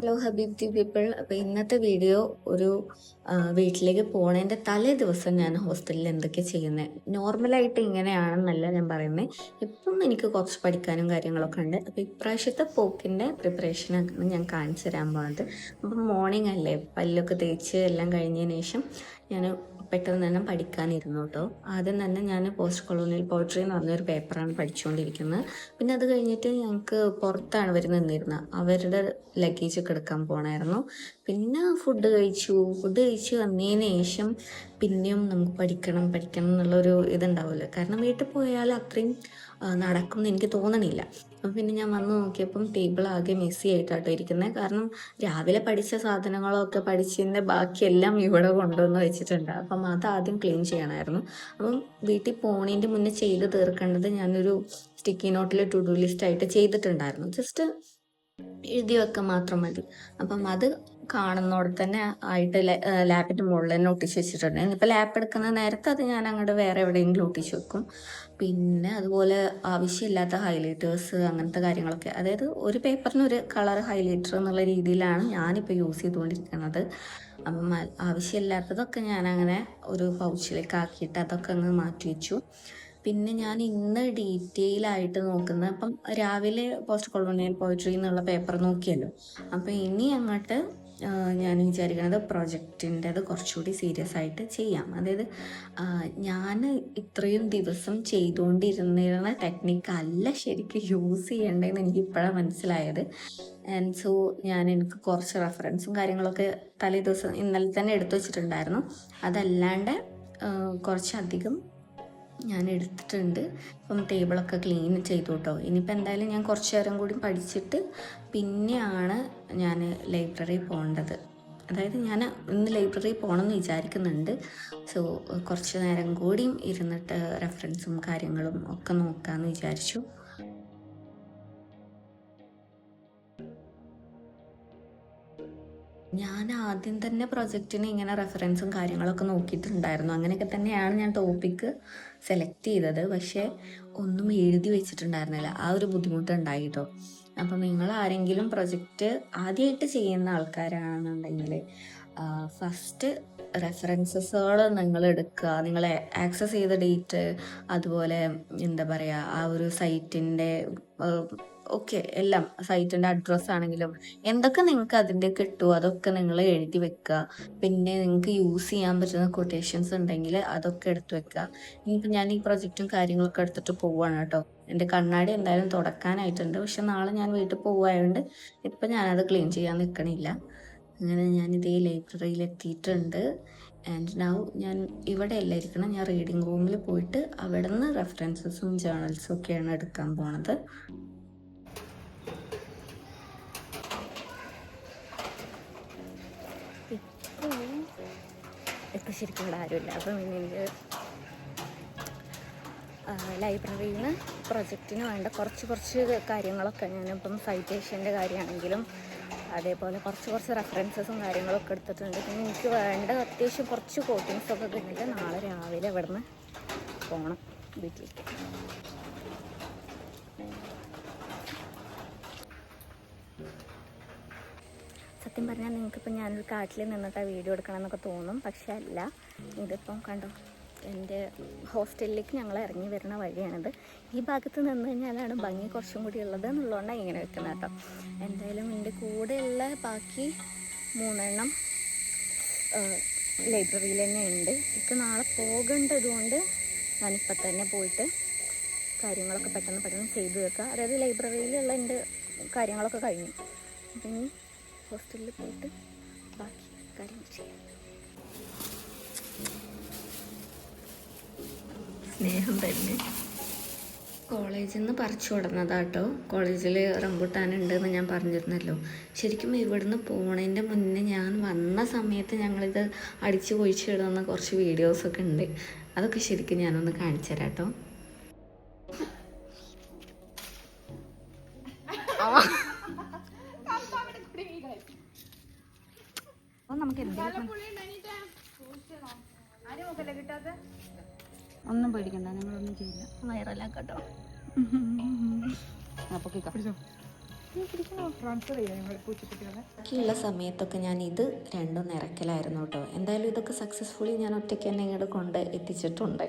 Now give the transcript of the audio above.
Hello Habib people. അപ്പോൾ ഇന്നത്തെ video ഒരു വീട്ടിലേക്ക് പോണതിൻ്റെ തലേ ദിവസം ഞാൻ ഹോസ്റ്റലിൽ എന്തൊക്കെ ചെയ്യുന്നത്. നോർമലായിട്ട് ഇങ്ങനെയാണെന്നല്ല ഞാൻ പറയുന്നത്. ഇപ്പം എനിക്ക് കുറച്ച് പഠിക്കാനും കാര്യങ്ങളൊക്കെ ഉണ്ട്. അപ്പോൾ ഇപ്രാവശ്യത്തെ പോക്കിൻ്റെ പ്രിപ്പറേഷനാണ് ഞാൻ കാണിച്ചു തരാൻ പോകുന്നത്. അപ്പം മോർണിംഗ് അല്ലേ, പല്ലൊക്കെ തേച്ച് എല്ലാം കഴിഞ്ഞതിന് ശേഷം ഞാൻ പെട്ടെന്ന് തന്നെ പഠിക്കാനിരുന്നു കേട്ടോ. ആദ്യം തന്നെ ഞാൻ പോസ്റ്റ് കൊളോണിയൽ പോയട്രി എന്ന് പറഞ്ഞൊരു പേപ്പറാണ് പഠിച്ചുകൊണ്ടിരിക്കുന്നത്. പിന്നെ അത് കഴിഞ്ഞിട്ട് ഞങ്ങൾക്ക് പുറത്താണ് അവർ നിന്നിരുന്നത്. അവരുടെ ലഗേജൊക്കെ എടുക്കാൻ പോകണമായിരുന്നു. പിന്നെ ഫുഡ് കഴിച്ചു വന്നതിന് ശേഷം പിന്നെയും നമുക്ക് പഠിക്കണം എന്നുള്ളൊരു ഇതുണ്ടാവില്ല. കാരണം വീട്ടിൽ പോയാൽ അത്രയും നടക്കും എന്ന് എനിക്ക് തോന്നണില്ല. അപ്പം പിന്നെ ഞാൻ വന്ന് നോക്കിയപ്പം ടേബിൾ ആകെ മെസ്സി ആയിട്ടാട്ടോ ഇരിക്കുന്നത്. കാരണം രാവിലെ പഠിച്ച സാധനങ്ങളൊക്കെ പഠിച്ചതിൻ്റെ ബാക്കിയെല്ലാം ഇവിടെ കൊണ്ടുവന്ന് വെച്ചിട്ടുണ്ട്. അപ്പം അത് ആദ്യം ക്ലീൻ ചെയ്യണമായിരുന്നു. അപ്പം വീട്ടിൽ പോണതിൻ്റെ മുന്നേ ചെയ്ത് തീർക്കേണ്ടത് ഞാനൊരു സ്റ്റിക്കി നോട്ടിൽ ടു ഡു ലിസ്റ്റ് ആയിട്ട് ചെയ്തിട്ടുണ്ടായിരുന്നു. ജസ്റ്റ് എഴുതി വെക്കാൻ മാത്രം മതി. അപ്പം അത് കാണുന്നോടെ തന്നെ ആയിട്ട് ലാപ്പിൻ്റെ മുകളിൽ തന്നെ ഒട്ടിച്ച് വെച്ചിട്ടുണ്ട്. ഇനിയിപ്പോൾ ലാപ്പ് എടുക്കുന്ന നേരത്തെ അത് ഞാൻ അങ്ങോട്ട് വേറെ എവിടെയെങ്കിലും ഒട്ടിച്ച് വെക്കും. പിന്നെ അതുപോലെ ആവശ്യമില്ലാത്ത ഹൈലൈറ്റേഴ്സ് അങ്ങനത്തെ കാര്യങ്ങളൊക്കെ, അതായത് ഒരു പേപ്പറിന് ഒരു കളർ ഹൈലൈറ്റർ എന്നുള്ള രീതിയിലാണ് ഞാനിപ്പോൾ യൂസ് ചെയ്തുകൊണ്ടിരിക്കുന്നത്. അപ്പം ആവശ്യമില്ലാത്തതൊക്കെ ഞാനങ്ങനെ ഒരു പൗച്ചിലേക്ക് ആക്കിയിട്ട് അതൊക്കെ അങ്ങ് മാറ്റി വെച്ചു. പിന്നെ ഞാൻ ഇന്ന് ഡീറ്റെയിൽ ആയിട്ട് നോക്കുന്നത്, അപ്പം രാവിലെ പോസ്റ്റ് കൊളോണിയൽ പോയട്രി എന്നുള്ള പേപ്പർ നോക്കിയല്ലോ. അപ്പം ഇനി അങ്ങോട്ട് ഞാൻ വിചാരിക്കുന്നത് പ്രൊജക്റ്റിൻ്റെത് കുറച്ചുകൂടി സീരിയസ് ആയിട്ട് ചെയ്യാം. അതായത് ഞാൻ ഇത്രയും ദിവസം ചെയ്തുകൊണ്ടിരുന്നിരുന്ന ടെക്നിക്കല്ല ശരിക്കും യൂസ് ചെയ്യേണ്ടതെന്ന് എനിക്ക് ഇപ്പോഴാണ് മനസ്സിലായത്. ആൻഡ് സോ എനിക്ക് കുറച്ച് റെഫറൻസും കാര്യങ്ങളൊക്കെ തലേ ദിവസം ഇന്നലെ തന്നെ എടുത്തു വെച്ചിട്ടുണ്ടായിരുന്നു. അതല്ലാണ്ട് കുറച്ചധികം ഞാൻ എടുത്തിട്ടുണ്ട്. ഇപ്പം ടേബിളൊക്കെ ക്ലീൻ ചെയ്തു കേട്ടോ. ഇനിയിപ്പോൾ എന്തായാലും ഞാൻ കുറച്ച് നേരം കൂടി പഠിച്ചിട്ട് പിന്നെയാണ് ഞാൻ ലൈബ്രറി പോകേണ്ടത്. അതായത് ഞാൻ ഇന്ന് ലൈബ്രറി പോകണമെന്ന് വിചാരിക്കുന്നുണ്ട്. സോ കുറച്ച് നേരം കൂടിയും ഇരുന്നിട്ട് റെഫറൻസും കാര്യങ്ങളും ഒക്കെ നോക്കാമെന്ന് വിചാരിച്ചു. ഞാൻ ആദ്യം തന്നെ പ്രൊജക്റ്റിന് ഇങ്ങനെ റെഫറൻസും കാര്യങ്ങളൊക്കെ നോക്കിയിട്ടുണ്ടായിരുന്നു. അങ്ങനെയൊക്കെ തന്നെയാണ് ഞാൻ ടോപ്പിക്ക് സെലക്ട് ചെയ്തത്. പക്ഷേ ഒന്നും എഴുതി വെച്ചിട്ടുണ്ടായിരുന്നില്ല. ആ ഒരു ബുദ്ധിമുട്ടുണ്ടായി കേട്ടോ. അപ്പം നിങ്ങൾ ആരെങ്കിലും പ്രൊജക്റ്റ് ആദ്യമായിട്ട് ചെയ്യുന്ന ആൾക്കാരാണെന്നുണ്ടെങ്കിൽ ഫസ്റ്റ് റെഫറൻസസുകൾ നിങ്ങൾ എടുക്കുക. നിങ്ങൾ ആക്സസ് ചെയ്ത ഡേറ്റ്, അതുപോലെ എന്താ പറയുക, ആ ഒരു സൈറ്റിൻ്റെ ഓക്കെ എല്ലാം, സൈറ്റിൻ്റെ അഡ്രസ്സ് ആണെങ്കിലും എന്തൊക്കെ നിങ്ങൾക്ക് അതിൻ്റെ കിട്ടുമോ അതൊക്കെ നിങ്ങൾ എഴുതി വെക്കുക. പിന്നെ നിങ്ങൾക്ക് യൂസ് ചെയ്യാൻ പറ്റുന്ന കൊട്ടേഷൻസ് ഉണ്ടെങ്കിൽ അതൊക്കെ എടുത്ത് വെക്കുക. ഇനിയിപ്പോൾ ഞാൻ ഈ പ്രൊജക്റ്റും കാര്യങ്ങളൊക്കെ എടുത്തിട്ട് പോവുകയാണ് കേട്ടോ. എൻ്റെ കണ്ണാടി എന്തായാലും തുടക്കാനായിട്ടുണ്ട്. പക്ഷെ നാളെ ഞാൻ വീട്ടിൽ പോവുകയായതുകൊണ്ട് ഇപ്പം ഞാനത് ക്ലീൻ ചെയ്യാൻ നിൽക്കണില്ല. അങ്ങനെ ഞാനിതേ ലൈബ്രറിയിൽ എത്തിയിട്ടുണ്ട്. ആൻഡ് നൗ ഞാൻ ഇവിടെ അല്ല ഇരിക്കണം, ഞാൻ റീഡിങ് റൂമിൽ പോയിട്ട് അവിടെ നിന്ന് റെഫറൻസസും ജേർണൽസും ഒക്കെയാണ് എടുക്കാൻ പോണത്. ഇപ്പം ശരിക്കും ഇവിടെ ആരുമില്ല. അപ്പം പിന്നെ എനിക്ക് ലൈബ്രറിയിൽ നിന്ന് പ്രൊജക്റ്റിന് വേണ്ട കുറച്ച് കാര്യങ്ങളൊക്കെ ഞാനിപ്പം സൈറ്റേഷൻ്റെ കാര്യമാണെങ്കിലും അതേപോലെ കുറച്ച് റെഫറൻസസും കാര്യങ്ങളൊക്കെ എടുത്തിട്ടുണ്ട്. പിന്നെ എനിക്ക് വേണ്ട അത്യാവശ്യം കുറച്ച് കോട്ടിങ്സൊക്കെ കഴിഞ്ഞിട്ട് നാളെ രാവിലെ ഇവിടെ നിന്ന് പോകണം വീട്ടിലേക്ക്. സത്യം പറഞ്ഞാൽ നിങ്ങൾക്കിപ്പോൾ ഞാനൊരു കാട്ടിൽ നിന്നിട്ട് വീഡിയോ എടുക്കണം എന്നൊക്കെ തോന്നും. പക്ഷേ അല്ല, ഇതിപ്പം കണ്ടോ എൻ്റെ ഹോസ്റ്റലിലേക്ക് ഞങ്ങൾ ഇറങ്ങി വരുന്ന വഴിയാണിത്. ഈ ഭാഗത്ത് നിന്ന് കഴിഞ്ഞാലാണ് ഭംഗി കുറച്ചും കൂടി ഉള്ളത് എന്നുള്ളതുകൊണ്ടാണ് ഇങ്ങനെ വെക്കുന്നത് കേട്ടോ. എന്തായാലും എൻ്റെ കൂടെയുള്ള ബാക്കി 3 എണ്ണം ലൈബ്രറിയിൽ തന്നെ ഉണ്ട്. എനിക്ക് നാളെ പോകേണ്ടതുകൊണ്ട് ഞാനിപ്പം തന്നെ പോയിട്ട് കാര്യങ്ങളൊക്കെ പെട്ടെന്ന് ചെയ്തു വെക്കുക. അതായത് ലൈബ്രറിയിലുള്ള എൻ്റെ കാര്യങ്ങളൊക്കെ കഴിഞ്ഞു. അപ്പം ഇനി ഹോസ്റ്റലിൽ പോയിട്ട് ബാക്കി കാര്യങ്ങൾ ചെയ്യാം. സ്നേഹം തന്നെ കോളേജിൽ നിന്ന് പറിച്ചു കൊടുന്നതാട്ടോ. കോളേജിൽ റംബുട്ടാനുണ്ടെന്ന് ഞാൻ പറഞ്ഞിരുന്നല്ലോ. ശരിക്കും ഇവിടുന്ന് പോണതിൻ്റെ മുന്നേ ഞാൻ വന്ന സമയത്ത് ഞങ്ങളിത് അടിച്ച് പൊഴിച്ചിടുന്ന കുറച്ച് വീഡിയോസൊക്കെ ഉണ്ട്. അതൊക്കെ ശരിക്കും ഞാനൊന്ന് കാണിച്ചു തരാം കേട്ടോ. നമുക്ക് ഒന്നും പേടിക്കണ്ട, ഞങ്ങളൊന്നും ചെയ്യില്ല. വൈറലാക്കട്ടോ. ട്രാൻസ്ഫർ ചെയ്യാം ഞങ്ങൾ പൂച്ചക്കുട്ടികളെ. ബാക്കിയുള്ള സമയത്തൊക്കെ ഞാൻ ഇത് രണ്ടും നിറയ്ക്കലായിരുന്നു കേട്ടോ. എന്തായാലും ഇതൊക്കെ സക്സസ്ഫുള്ളി ഞാൻ ഒറ്റയ്ക്ക് തന്നെ ഇങ്ങോട്ട് കൊണ്ട് എത്തിച്ചിട്ടുണ്ട്.